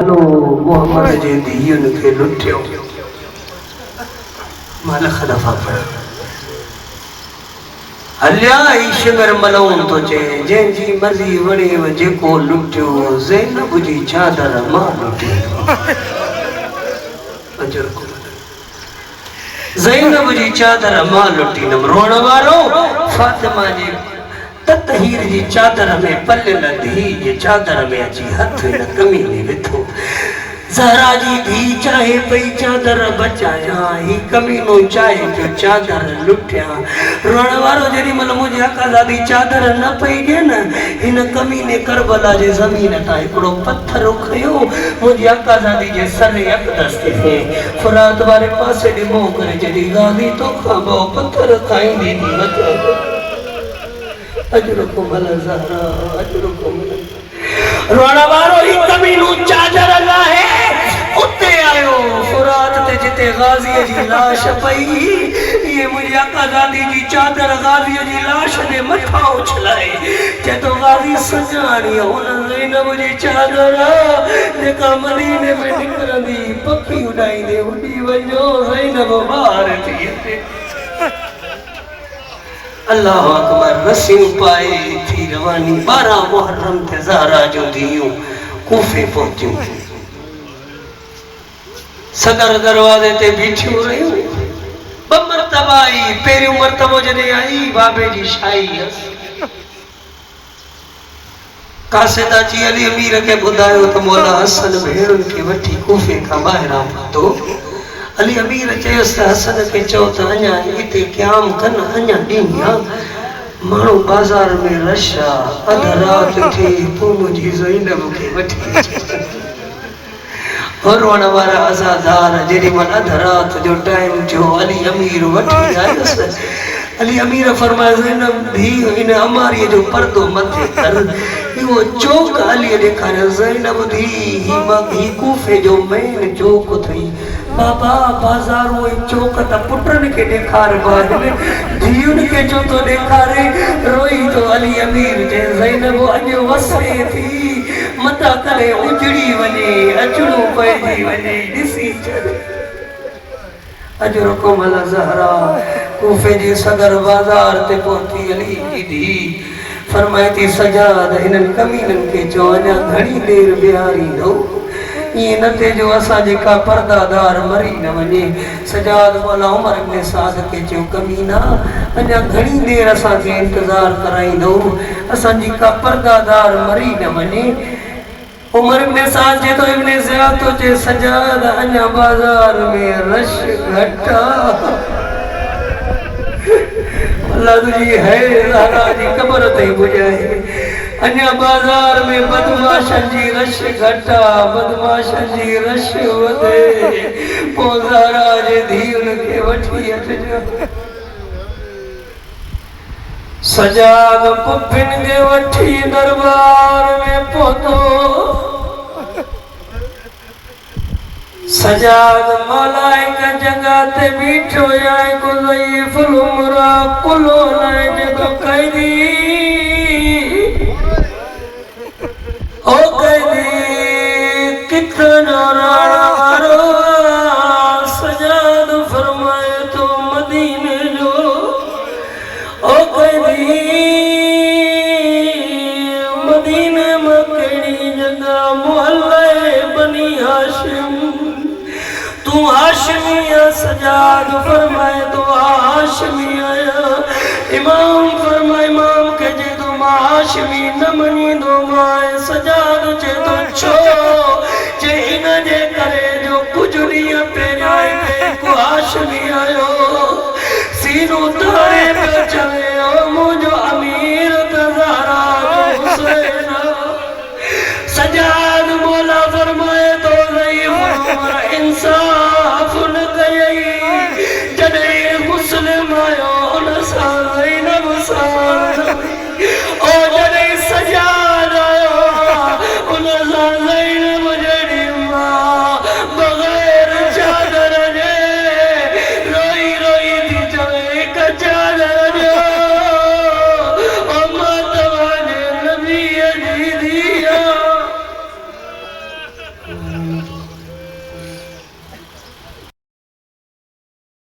मोहम्मद जे धीअनि खे लुटियो माल खदफा पड़ा हलिया ई शिंगर मलऊं तो चए जंहिंजी मर्ज़ी वणे जेको लुटियो ज़ैनब जी चादर मां लुटियो ज़ैनब जी चादर मां लुटींदमि रोअण वारो फातिमा जी ततहीर जी चादर में पलियल धी जे चादर में अची हथ हिन कमीने विधो ज़हरा जी धी चाहे पई चादर बचाया ही कमीनो चाहे पियो चादर लुटिया रोअण वारो जेॾी महिल मुंहिंजी अकाज़ादी चादर न पई ॾिए न हिन कमीने करबला जे ज़मीन तां हिकिड़ो पत्थर खयो मुंहिंजी अकाज़ादी जे सर अक़दस ते थिए फुरात वारे पासे ॾे मुंहुं करे जॾहिं गादी तोखां ॿ पत्थर खाईंदी थी वठो अजरुकुम अला ज़हरा अजरुकुम रोअण वारो ही कमीनो चादर लाहे उते आयो फुरात ते जिते गाज़ीअ जी लाश पई ये मुंहिंजी अकाज़ादी जी चादर गाज़ीअ जी लाश जे मथां उछलाए चए गाज़ी सजाणी हुन ज़ैनब जी चादर जेका मदीने में निकिरंदी पखी उॾाईंदे उॾी वञो ज़ैनब ॿार थी अचे अल्लाह अकबर रसियूं पाए थी रवानी 12 मुहर्रम ते ज़हरा जो धीअरूं कूफे पहुतियूं सदर दरवाज़े ते बीठियूं रहियूं 2 मरतबा आई पहिरियों मरतबो जॾहिं आई बाबे जी शाही हुअसि कासिदा जी अली अमीर खे ॿुधायो त मौला हसन भेणुनि खे वठी कूफे खां ॿाहिरां पहुतो अली अमीर चयोसि त हसन खे चओ त अञा हिते क़याम कनि अञा ॾींहुं आहे माण्हू बाज़ार में रश आहे अध राति थिए पोइ मुंहिंजी ज़ैनब खे वठी रोअण वारा अज़ादार जेॾी महिल अध राति जो टाइम थियो अली अमीर वठी आयुसि अली अमीर फरमाए ज़ैनब धीउ हिन अमारीअ जो पर्दो मथे कर इहो चौक अली ॾेखारियो ज़ैनब धीउ ही कूफे जो मेन चौक अथई बाबा बाज़ारो चौक त पुटनि खे ॾेखारिबो आहे धीउनि खे छो थो ॾेखारे रोई तो अली अमीर जे ज़ैनब अॼु वसे थी मता करे उजड़ी वञे अचड़ो पइजी वञे ॾिसी छॾ अजरुकुम अला ज़हरा कूफे जे सदर बाज़ार ते पहुती अली जी धीउ फरमाए थी सजाद हिननि कमीननि खे चओ अञा घणी देरि बीहारींदो ये न थे जो असा जेका पर्दादार मरी न वने सजाद मौला उमर इब्न साद के जो कमीना अञा घणी देर असा के इंतजार कराइंदो असा जेका पर्दादार मरी न वने उमर इब्न साद जे तो इब्न ज़ियाद तो जे सजाद अञा बाजार में रश घटा अल्लाह तुझी है ज़हरा जी कब्र ते बुझाए अन्या बाजार में बदमाशन जी रश घटा बदमाशन जी रश वधे पो ज़हरा जे धीउनि खे वठी अचजो सजाद पुफिन के वठी दरबार में पहुतो सजाद मौलाइक जगह ते बीठो आए को ज़ईफ़ुल उमरा कुलो लाए जो कैदी ओ कैदी कितना रारो सजाद फरमाए तो मदीने जो ओ कैदी मदीने में केड़ी जगह मोहल्ले बनी हाशिम तू हाशमिया सजाद फरमाए तो हाशमी आया इमाम फरमाए इमाम के जे तो हाशमी न मनी दो माए सजाद जे तो छो जे इन जे करे जो कुछ ॾींहं पहिरियां पे को हाशमी आयो सीनो तारे पे चले ओ मुझो अमीर त ज़हरा हुसैन सजाद मौला फरमाए तो ज़ईफ़ इंसाफ न कयई जॾहिं मुस्लिम आयो उन सां ज़ैनब सां ओ जॾहिं सजाद आयो उन सां